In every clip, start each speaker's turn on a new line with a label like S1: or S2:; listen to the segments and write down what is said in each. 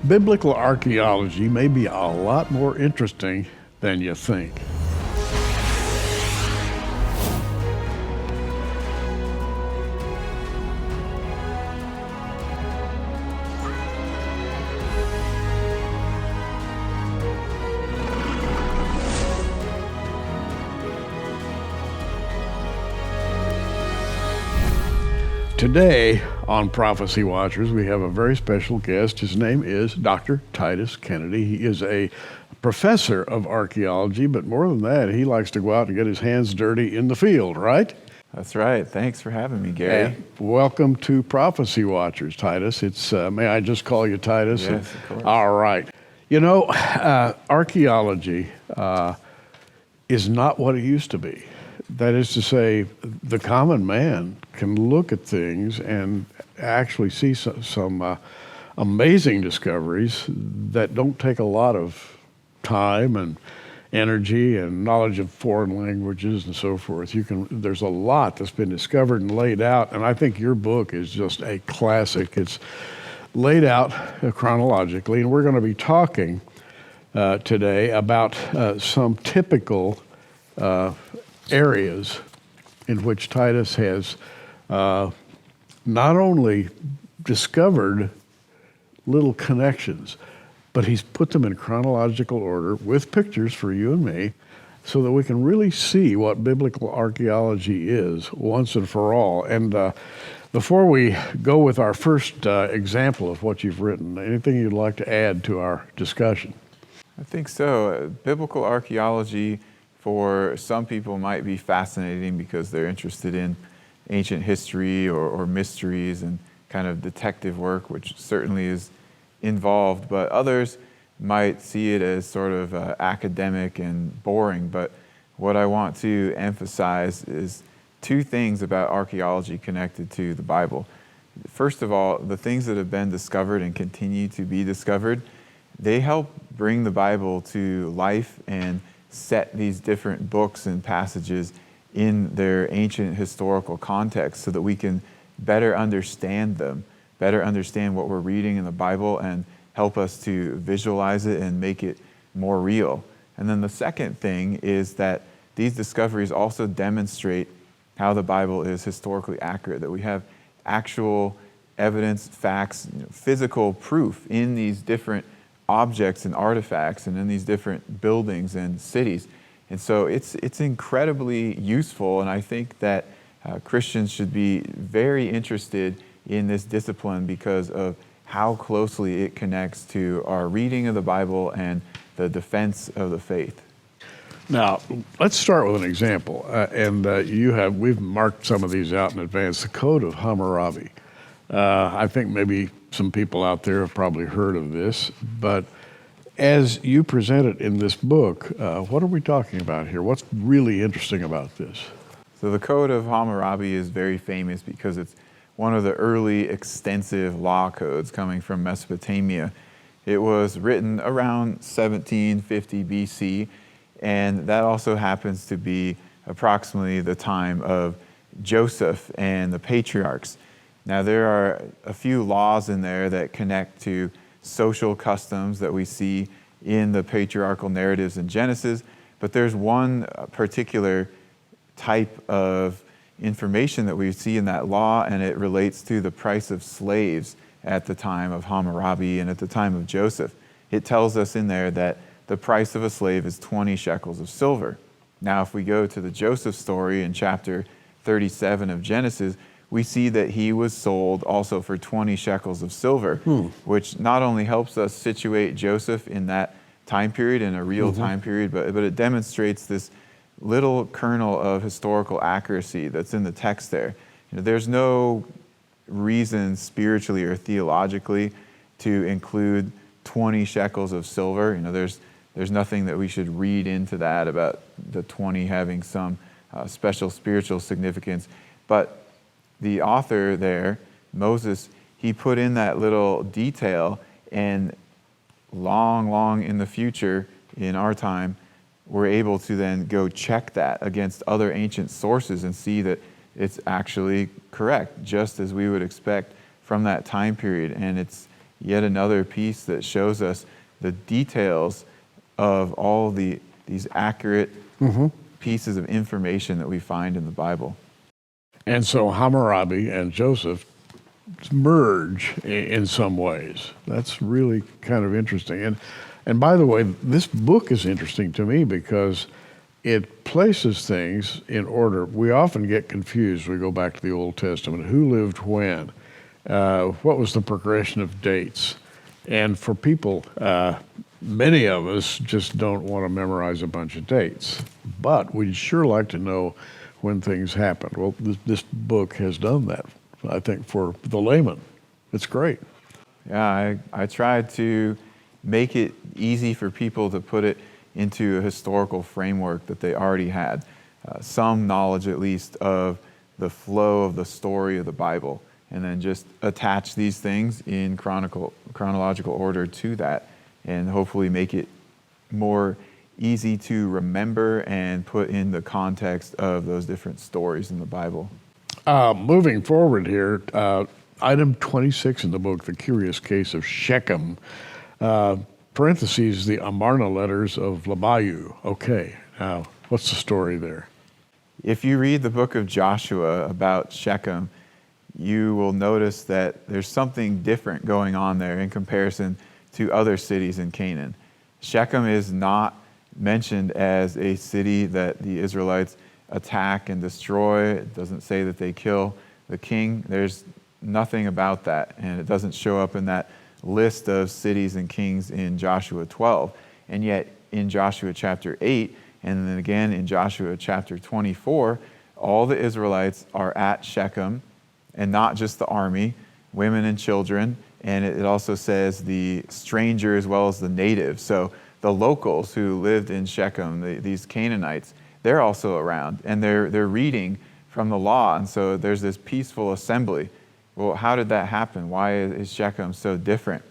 S1: Biblical archaeology may be a lot more interesting than you think. Today on Prophecy Watchers, we have a very special guest. His name is Dr. Titus Kennedy. He is a professor of archaeology, but more than that, he likes to go out and get his hands dirty in the field, right?
S2: That's right. Thanks for having me, Gary.
S1: And welcome to Prophecy Watchers, Titus. It's may I just call you Titus?
S2: Yes, of course.
S1: All right. You know, archaeology is not what it used to be. That is to say, the common man can look at things and actually see some amazing discoveries that don't take a lot of time and energy and knowledge of foreign languages and so forth. There's a lot that's been discovered and laid out, and I think your book is just a classic. It's laid out chronologically, and we're going to be talking today about some typical areas in which Titus has not only discovered little connections, but he's put them in chronological order with pictures for you and me so that we can really see what biblical archaeology is once and for all. And before we go with our first example of what you've written, anything you'd like to add to our discussion?
S2: I think so. Biblical archaeology for some people might be fascinating because they're interested in ancient history or mysteries and kind of detective work, which certainly is involved, but others might see it as sort of academic and boring. But what I want to emphasize is two things about archaeology connected to the Bible. First of all, the things that have been discovered and continue to be discovered, they help bring the Bible to life and set these different books and passages in their ancient historical context so that we can better understand them, better understand what we're reading in the Bible, and help us to visualize it and make it more real. And then the second thing is that these discoveries also demonstrate how the Bible is historically accurate, that we have actual evidence, facts, physical proof in these different objects and artifacts and in these different buildings and cities. And so it's incredibly useful, and I think that Christians should be very interested in this discipline because of how closely it connects to our reading of the Bible and the defense of the faith.
S1: Now, let's start with an example, we've marked some of these out in advance. The Code of Hammurabi. I think maybe some people out there have probably heard of this, but as you present it in this book, what are we talking about here? What's really interesting about this?
S2: So the Code of Hammurabi is very famous because it's one of the early extensive law codes coming from Mesopotamia. It was written around 1750 BC, and that also happens to be approximately the time of Joseph and the patriarchs. Now, there are a few laws in there that connect to social customs that we see in the patriarchal narratives in Genesis, but there's one particular type of information that we see in that law, and it relates to the price of slaves at the time of Hammurabi and at the time of Joseph. It tells us in there that the price of a slave is 20 shekels of silver. Now, if we go to the Joseph story in chapter 37 of Genesis, we see that he was sold also for 20 shekels of silver, which not only helps us situate Joseph in that time period, in a real time period, but it demonstrates this little kernel of historical accuracy that's in the text there. You know, there's no reason spiritually or theologically to include 20 shekels of silver. You know, there's nothing that we should read into that about the 20 having some special spiritual significance. But the author there, Moses, he put in that little detail, and long in the future, in our time, we're able to then go check that against other ancient sources and see that it's actually correct, just as we would expect from that time period. And it's yet another piece that shows us the details of all these accurate pieces of information that we find in the Bible.
S1: And so Hammurabi and Joseph merge in some ways. That's really kind of interesting. And by the way, this book is interesting to me because it places things in order. We often get confused. We go back to the Old Testament. Who lived when? What was the progression of dates? And for people, many of us just don't want to memorize a bunch of dates. But we'd sure like to know when things happened. Well, this book has done that, I think, for the layman. It's great.
S2: Yeah, I tried to make it easy for people to put it into a historical framework that they already had, some knowledge at least of the flow of the story of the Bible, and then just attach these things in chronological order to that, and hopefully make it more easy to remember and put in the context of those different stories in the Bible.
S1: Moving forward here, item 26 in the book, The Curious Case of Shechem, parentheses, the Amarna letters of Labayu. Okay, now what's the story there?
S2: If you read the book of Joshua about Shechem, you will notice that there's something different going on there in comparison to other cities in Canaan. Shechem is not mentioned as a city that the Israelites attack and destroy. It doesn't say that they kill the king. There's nothing about that, and it doesn't show up in that list of cities and kings in Joshua 12. And yet in Joshua chapter 8, and then again in Joshua chapter 24, all the Israelites are at Shechem, and not just the army, women and children, and it also says the stranger as well as the natives. So the locals who lived in Shechem, these Canaanites, they're also around, and they're reading from the law, and so there's this peaceful assembly. Well, how did that happen? Why is Shechem so different?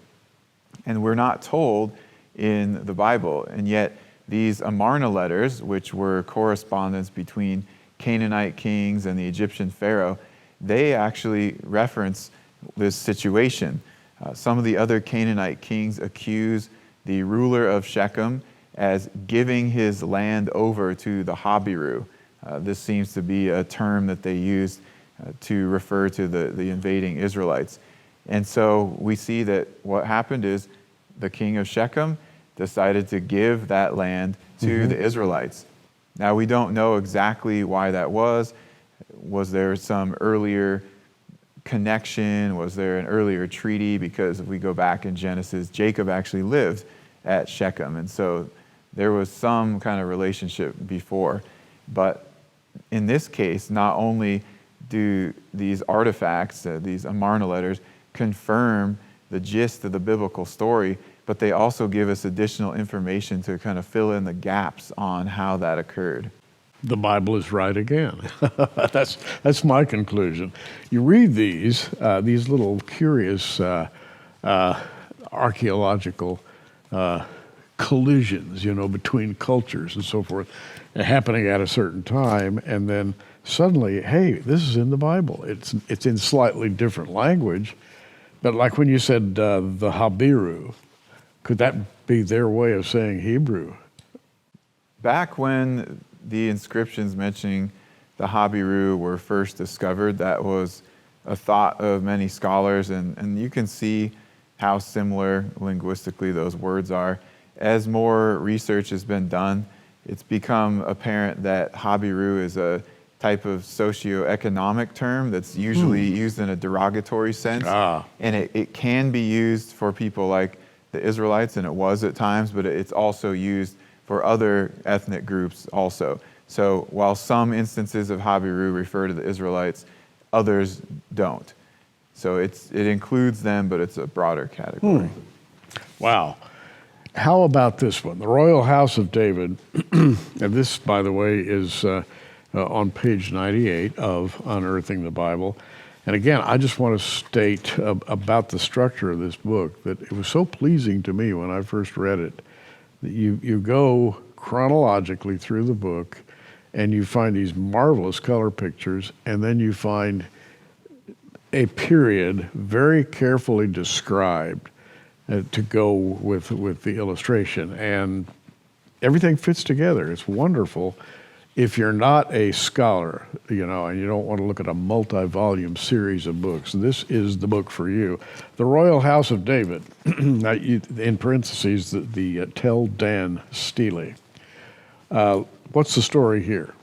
S2: And we're not told in the Bible, and yet these Amarna letters, which were correspondence between Canaanite kings and the Egyptian pharaoh, they actually reference this situation. Some of the other Canaanite kings accuse the ruler of Shechem as giving his land over to the Habiru. This seems to be a term that they used to refer to the invading Israelites. And so we see that what happened is the king of Shechem decided to give that land to the Israelites. Now, we don't know exactly why that was. Was there some earlier connection? Was there an earlier treaty? Because if we go back in Genesis, Jacob actually lived at Shechem. And so there was some kind of relationship before. But in this case, not only do these artifacts, these Amarna letters, confirm the gist of the biblical story, but they also give us additional information to kind of fill in the gaps on how that occurred.
S1: The Bible is right again. That's my conclusion. You read these little curious archaeological collisions, between cultures and so forth, happening at a certain time, and then suddenly, hey, this is in the Bible. It's in slightly different language, but like when you said the Habiru, could that be their way of saying Hebrew?
S2: Back when the inscriptions mentioning the Habiru were first discovered, that was a thought of many scholars, and you can see how similar linguistically those words are. As more research has been done, it's become apparent that Habiru is a type of socioeconomic term that's usually used in a derogatory sense. And it can be used for people like the Israelites, and it was at times, but it's also used for other ethnic groups also. So while some instances of Habiru refer to the Israelites, others don't. So it includes them, but it's a broader category.
S1: Wow. How about this one? The Royal House of David, and this, by the way, is on page 98 of Unearthing the Bible. And again, I just want to state about the structure of this book that it was so pleasing to me when I first read it. That you go chronologically through the book, and you find these marvelous color pictures, and then you find a period very carefully described to go with the illustration. And everything fits together. It's wonderful. If you're not a scholar, and you don't want to look at a multi-volume series of books, this is the book for you. The Royal House of David, in parentheses, the Tel Dan Stele. What's the story here?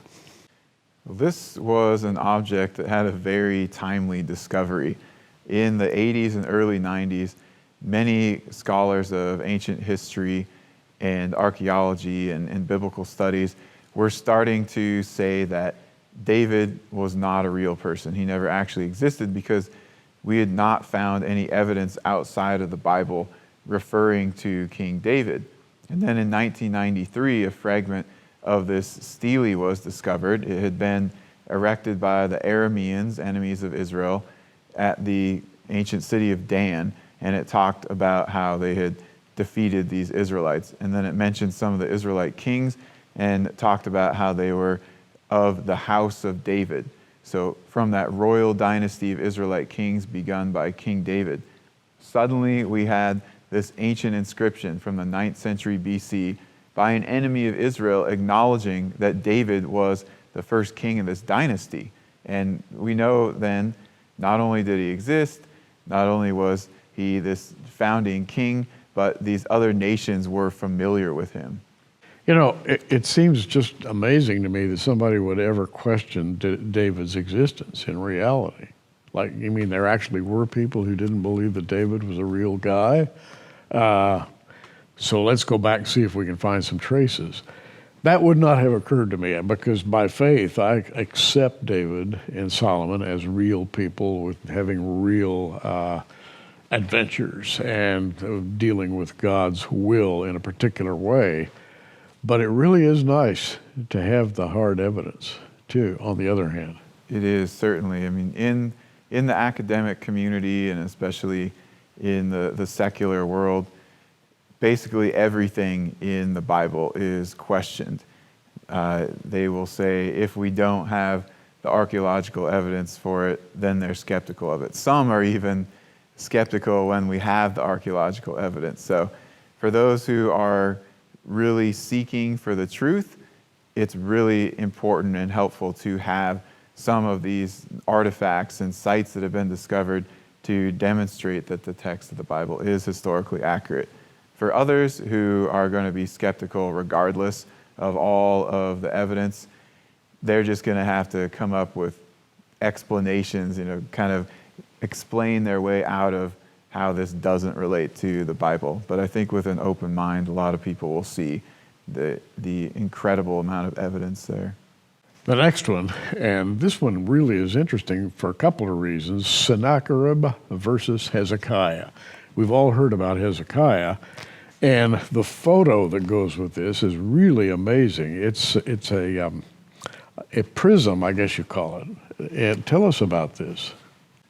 S2: Well, this was an object that had a very timely discovery. In the 80s and early 90s, many scholars of ancient history and archaeology and biblical studies were starting to say that David was not a real person. He never actually existed because we had not found any evidence outside of the Bible referring to King David. And then in 1993, a fragment of this stele was discovered. It had been erected by the Arameans, enemies of Israel, at the ancient city of Dan, and it talked about how they had defeated these Israelites. And then it mentioned some of the Israelite kings and talked about how they were of the house of David. So from that royal dynasty of Israelite kings begun by King David, suddenly we had this ancient inscription from the 9th century BC by an enemy of Israel acknowledging that David was the first king of this dynasty. And we know then, not only did he exist, not only was he this founding king, but these other nations were familiar with him.
S1: It seems just amazing to me that somebody would ever question David's existence in reality. Like, you mean there actually were people who didn't believe that David was a real guy? So let's go back and see if we can find some traces. That would not have occurred to me because by faith I accept David and Solomon as real people with having real adventures and dealing with God's will in a particular way. But it really is nice to have the hard evidence, too, on the other hand.
S2: It is, certainly. I mean, in the academic community and especially in the secular world, basically everything in the Bible is questioned. They will say, if we don't have the archaeological evidence for it, then they're skeptical of it. Some are even skeptical when we have the archaeological evidence. So for those who are really seeking for the truth, it's really important and helpful to have some of these artifacts and sites that have been discovered to demonstrate that the text of the Bible is historically accurate. For others who are going to be skeptical regardless of all of the evidence, they're just going to have to come up with explanations, kind of explain their way out of how this doesn't relate to the Bible. But I think with an open mind, a lot of people will see the incredible amount of evidence there.
S1: The next one, and this one really is interesting for a couple of reasons, Sennacherib versus Hezekiah. We've all heard about Hezekiah, and the photo that goes with this is really amazing. It's a prism, I guess you call it. And tell us about this.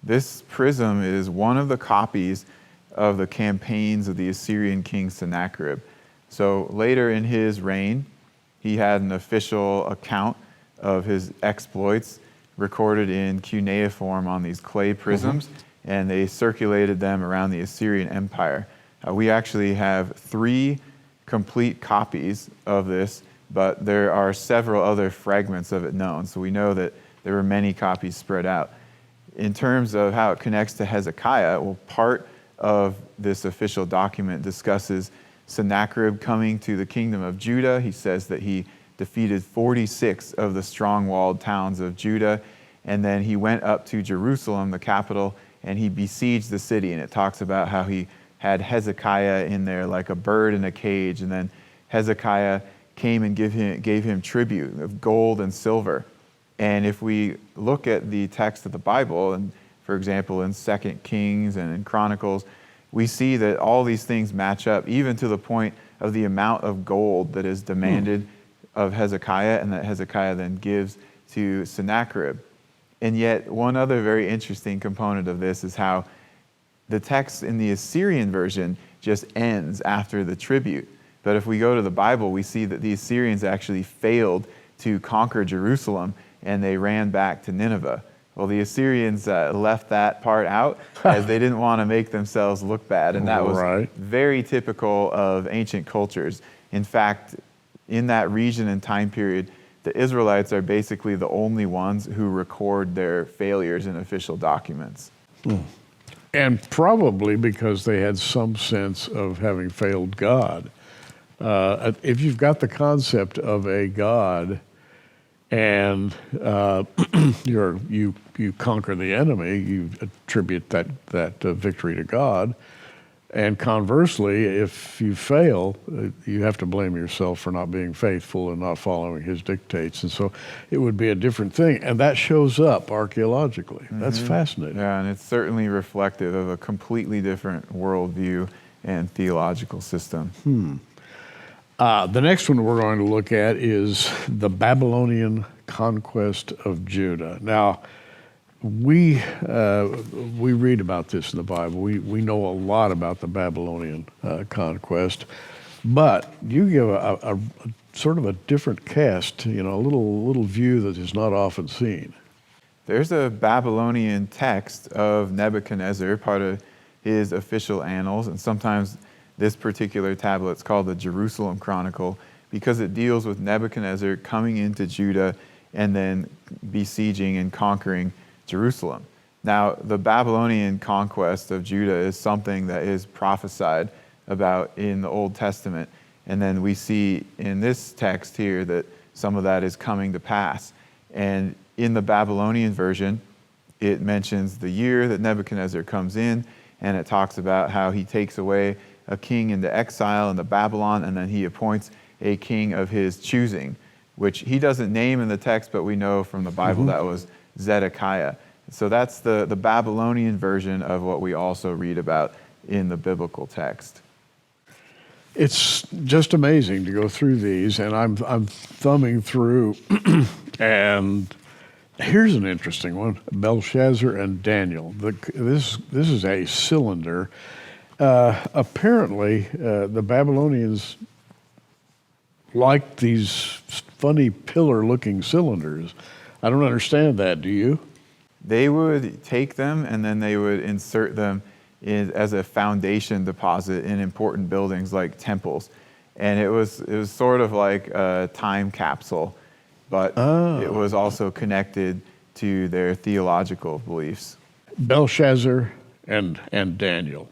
S2: This prism is one of the copies of the campaigns of the Assyrian king Sennacherib. So later in his reign, he had an official account of his exploits recorded in cuneiform on these clay prisms, and they circulated them around the Assyrian Empire. We actually have 3 complete copies of this, but there are several other fragments of it known, so we know that there were many copies spread out. In terms of how it connects to Hezekiah, well, part of this official document discusses Sennacherib coming to the kingdom of Judah. He says that he defeated 46 of the strong-walled towns of Judah, and then he went up to Jerusalem, the capital, and he besieged the city. And it talks about how he had Hezekiah in there like a bird in a cage, and then Hezekiah came and gave him tribute of gold and silver. And if we look at the text of the Bible, and for example in 2 Kings and in Chronicles, we see that all these things match up, even to the point of the amount of gold that is demanded of Hezekiah and that Hezekiah then gives to Sennacherib. And yet one other very interesting component of this is how the text in the Assyrian version just ends after the tribute. But if we go to the Bible, we see that the Assyrians actually failed to conquer Jerusalem, and they ran back to Nineveh. Well, the Assyrians left that part out as they didn't want to make themselves look bad. And that was
S1: Right.
S2: very typical of ancient cultures. In fact, in that region and time period, the Israelites are basically the only ones who record their failures in official documents.
S1: And probably because they had some sense of having failed God. If you've got the concept of a God and you conquer the enemy, you attribute that victory to God. And conversely, if you fail, you have to blame yourself for not being faithful and not following his dictates. And so it would be a different thing. And that shows up archaeologically. That's fascinating.
S2: Yeah, and it's certainly reflective of a completely different worldview and theological system.
S1: The next one we're going to look at is the Babylonian conquest of Judah. Now, we read about this in the Bible. We know a lot about the Babylonian conquest, but you give a sort of a different cast, a little view that is not often seen.
S2: There's a Babylonian text of Nebuchadnezzar, part of his official annals, and sometimes this particular tablet's called the Jerusalem Chronicle because it deals with Nebuchadnezzar coming into Judah and then besieging and conquering Jerusalem. Now, the Babylonian conquest of Judah is something that is prophesied about in the Old Testament. And then we see in this text here that some of that is coming to pass. And in the Babylonian version, it mentions the year that Nebuchadnezzar comes in, and it talks about how he takes away a king into exile into Babylon, and then he appoints a king of his choosing, which he doesn't name in the text, but we know from the Bible that was Zedekiah. So that's the Babylonian version of what we also read about in the biblical text.
S1: It's just amazing to go through these, and I'm thumbing through, and here's an interesting one: Belshazzar and Daniel. This is a cylinder. Apparently, the Babylonians liked these funny pillar-looking cylinders. I don't understand that. Do you?
S2: They would take them and then they would insert them as a foundation deposit in important buildings like temples. And it was sort of like a time capsule, but it was also connected to their theological beliefs.
S1: Belshazzar and Daniel.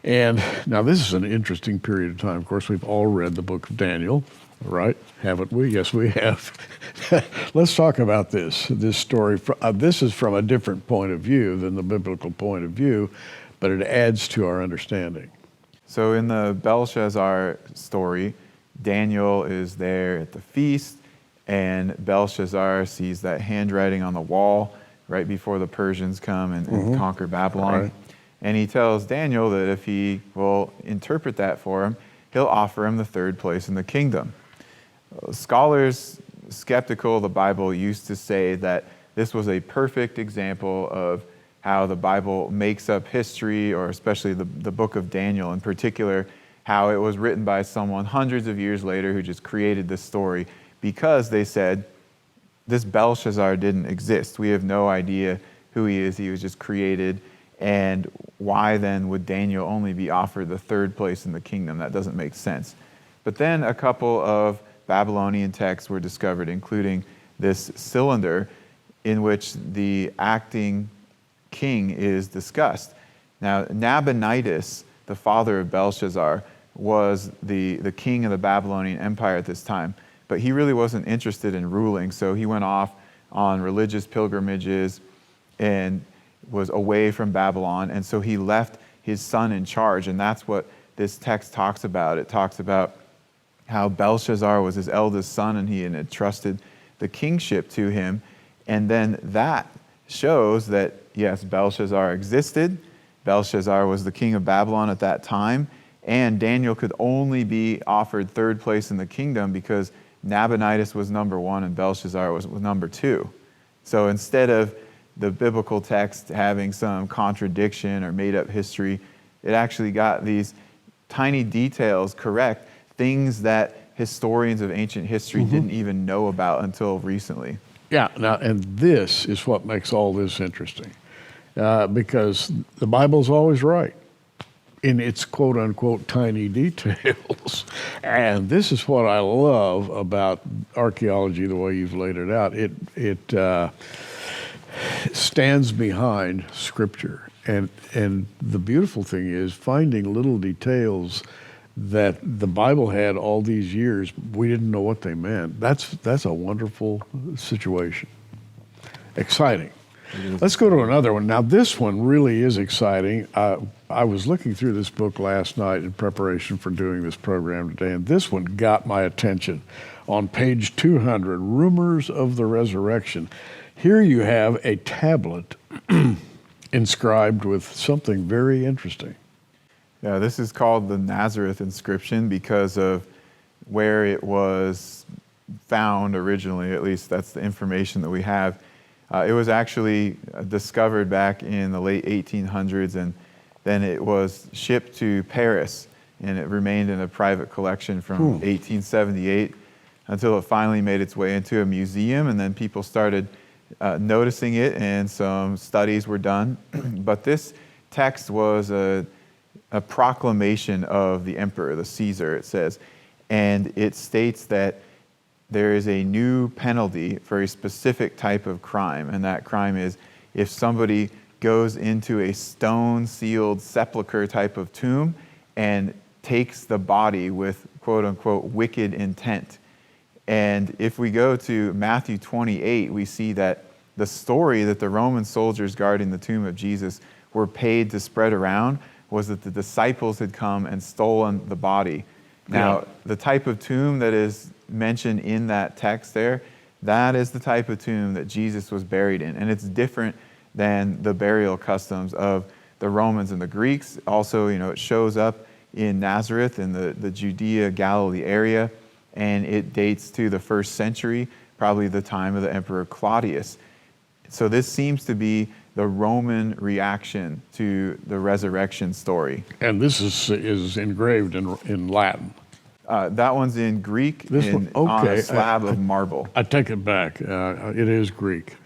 S1: And now this is an interesting period of time. Of course, we've all read the book of Daniel, right? Haven't we? Yes, we have. Let's talk about this story. This is from a different point of view than the biblical point of view, but it adds to our understanding.
S2: So in the Belshazzar story, Daniel is there at the feast, and Belshazzar sees that handwriting on the wall right before the Persians come and conquer Babylon.
S1: Right.
S2: And he tells Daniel that if he will interpret that for him, he'll offer him the third place in the kingdom. Scholars skeptical of the Bible used to say that this was a perfect example of how the Bible makes up history, or especially the book of Daniel in particular, how it was written by someone hundreds of years later who just created this story, because they said, this Belshazzar didn't exist. We have no idea who he is. He was just created. And why then would Daniel only be offered the third place in the kingdom? That doesn't make sense. But then a couple of Babylonian texts were discovered, including this cylinder in which the acting king is discussed. Now, Nabonidus, the father of Belshazzar, was the king of the Babylonian Empire at this time, but he really wasn't interested in ruling, so he went off on religious pilgrimages and was away from Babylon, and so he left his son in charge, and that's what this text talks about. It talks about how Belshazzar was his eldest son, and he had entrusted the kingship to him, and then that shows that, yes, Belshazzar existed. Belshazzar was the king of Babylon at that time, and Daniel could only be offered third place in the kingdom because Nabonidus was number one and Belshazzar was number two. So instead of the biblical text having some contradiction or made up history, it actually got these tiny details correct, things that historians of ancient history didn't even know about until recently.
S1: Yeah, now, and this is what makes all this interesting, because the Bible's always right in its quote-unquote tiny details. And this is what I love about archaeology, the way you've laid it out. It stands behind Scripture. And the beautiful thing is finding little details that the Bible had all these years, we didn't know what they meant. That's a wonderful situation. Exciting. Let's go to another one. Now, this one really is exciting. I was looking through this book last night in preparation for doing this program today, and this one got my attention. On page 200, Rumors of the Resurrection. Here you have a tablet inscribed with something very interesting.
S2: Yeah, this is called the Nazareth Inscription because of where it was found originally. At least that's the information that we have. It was actually discovered back in the late 1800s, and then it was shipped to Paris, and it remained in a private collection from 1878 until it finally made its way into a museum, and then people started noticing it, and some studies were done. But this text was a proclamation of the emperor, the Caesar, it says, and it states that there is a new penalty for a specific type of crime, and that crime is if somebody goes into a stone-sealed sepulcher type of tomb and takes the body with quote-unquote wicked intent. And if we go to Matthew 28, we see that the story that the Roman soldiers guarding the tomb of Jesus were paid to spread around was that the disciples had come and stolen the body. Now, the type of tomb that is mentioned in that text there, that is the type of tomb that Jesus was buried in. And it's different than the burial customs of the Romans and the Greeks. Also, it shows up in Nazareth in the Judea, Galilee area, and it dates to the 1st century, probably the time of the Emperor Claudius. So this seems to be the Roman reaction to the resurrection story.
S1: And this is engraved in Latin.
S2: That one's in Greek,
S1: This one,
S2: on
S1: okay.
S2: a slab of marble.
S1: I take it back. It is Greek.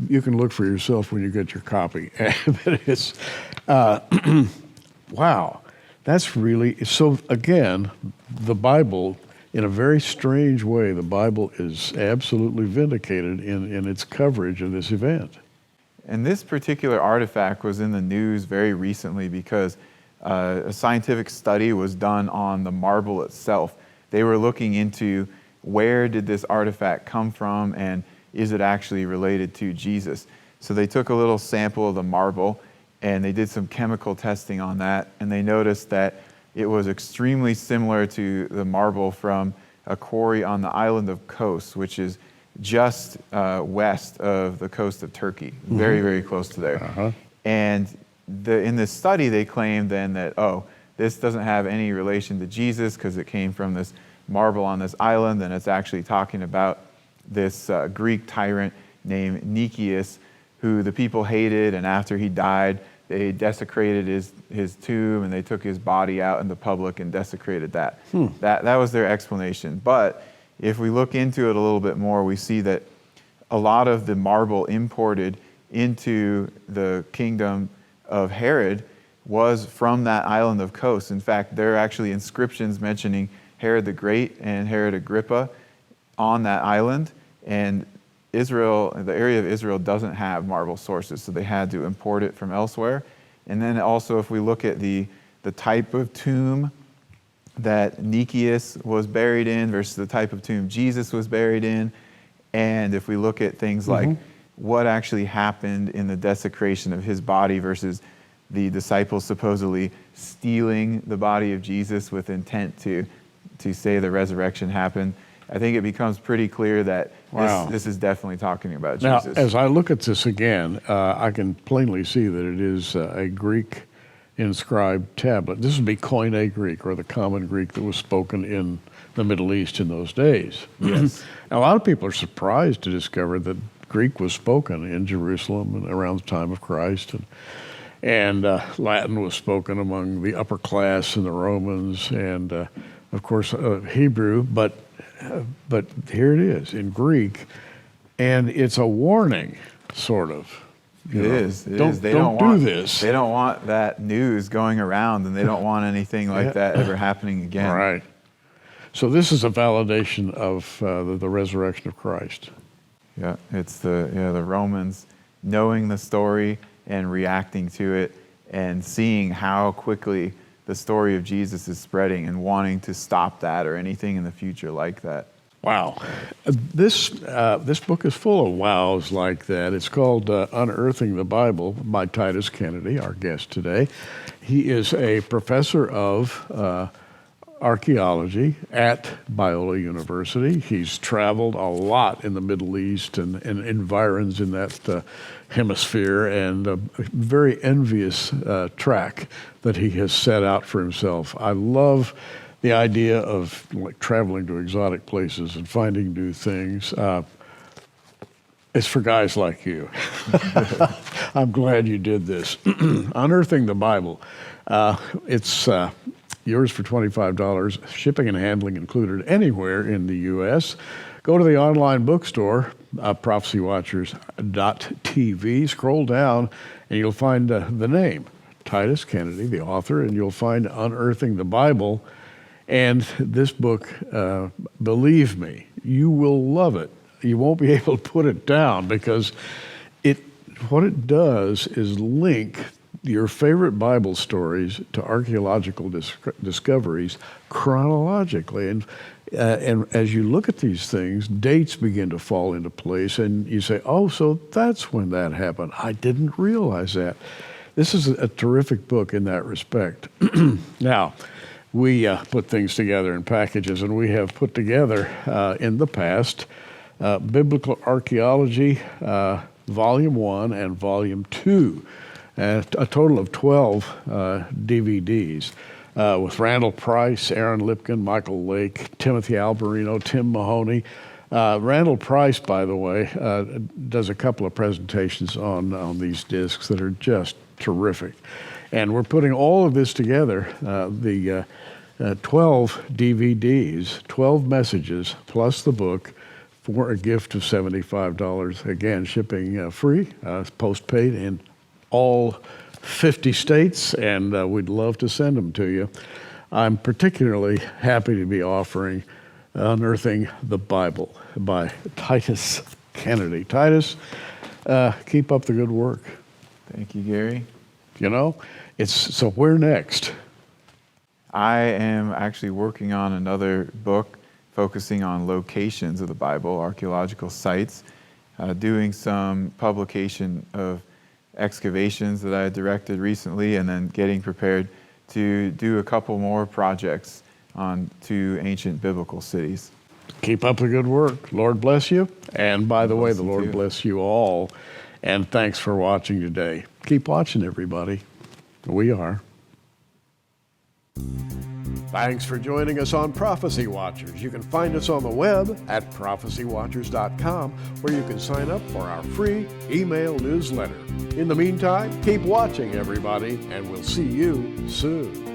S1: You can look for yourself when you get your copy. But it's, wow, that's really, so again, the Bible, in a very strange way, the Bible is absolutely vindicated in its coverage of this event.
S2: And this particular artifact was in the news very recently because a scientific study was done on the marble itself. They were looking into where did this artifact come from and is it actually related to Jesus? So they took a little sample of the marble and they did some chemical testing on that, and they noticed that it was extremely similar to the marble from a quarry on the island of Kos, which is just west of the coast of Turkey, very, very close to there. And in this study, they claimed then that, this doesn't have any relation to Jesus because it came from this marble on this island, and it's actually talking about this Greek tyrant named Nicias, who the people hated, and after he died, they desecrated his tomb, and they took his body out in the public and desecrated that. That was their explanation. But if we look into it a little bit more, we see that a lot of the marble imported into the kingdom of Herod was from that island of Kos. In fact, there are actually inscriptions mentioning Herod the Great and Herod Agrippa on that island. And Israel, the area of Israel, doesn't have marble sources, so they had to import it from elsewhere. And then also, if we look at the type of tomb that Nicias was buried in versus the type of tomb Jesus was buried in, and if we look at things like what actually happened in the desecration of his body versus the disciples supposedly stealing the body of Jesus with intent to say the resurrection happened, I think it becomes pretty clear that this is definitely talking about Jesus.
S1: Now, as I look at this again, I can plainly see that it is a Greek inscribed tablet. This would be Koine Greek, or the common Greek that was spoken in the Middle East in those days.
S2: Yes.
S1: Now, a lot of people are surprised to discover that Greek was spoken in Jerusalem around the time of Christ, and Latin was spoken among the upper class and the Romans, and of course Hebrew, but here it is in Greek. And it's a warning, sort of.
S2: It is.
S1: Don't
S2: don't
S1: do
S2: want
S1: this.
S2: They don't want that news going around, and they don't want anything like that ever happening again.
S1: Right. So this is a validation of the resurrection of Christ.
S2: Yeah, it's the Romans knowing the story and reacting to it and seeing how quickly the story of Jesus is spreading and wanting to stop that or anything in the future like that.
S1: Wow. This book is full of wows like that. It's called Unearthing the Bible by Titus Kennedy, our guest today. He is a professor of archaeology at Biola University. He's traveled a lot in the Middle East and environs in that hemisphere, and a very envious track that he has set out for himself. I love the idea of traveling to exotic places and finding new things. It's for guys like you. I'm glad you did this. Unearthing the Bible. It's yours for $25, shipping and handling included anywhere in the U.S. Go to the online bookstore, prophecywatchers.tv, scroll down, and you'll find the name, Titus Kennedy, the author, and you'll find Unearthing the Bible. And this book, believe me, you will love it. You won't be able to put it down, because what it does is link your favorite Bible stories to archaeological discoveries chronologically. And as you look at these things, dates begin to fall into place, and you say, oh, so that's when that happened. I didn't realize that. This is a terrific book in that respect. Now, we put things together in packages, and we have put together in the past Biblical Archaeology, Volume 1 and Volume 2, a total of 12 DVDs with Randall Price, Aaron Lipkin, Michael Lake, Timothy Alberino, Tim Mahoney. Randall Price, by the way, does a couple of presentations on these discs that are just terrific. And we're putting all of this together, the 12 DVDs, 12 messages, plus the book, for a gift of $75. Again, shipping free, postpaid in all 50 states, and we'd love to send them to you. I'm particularly happy to be offering Unearthing the Bible by Titus Kennedy. Titus, keep up the good work.
S2: Thank you, Gary.
S1: You know, so where next?
S2: I am actually working on another book focusing on locations of the Bible, archaeological sites, doing some publication of excavations that I directed recently, and then getting prepared to do a couple more projects on 2 ancient biblical cities.
S1: Keep up the good work. Lord bless you. And by the way, the Lord bless you all. And thanks for watching today. Keep watching, everybody. We are. Thanks for joining us on Prophecy Watchers. You can find us on the web at prophecywatchers.com, where you can sign up for our free email newsletter. In the meantime, keep watching, everybody, and we'll see you soon.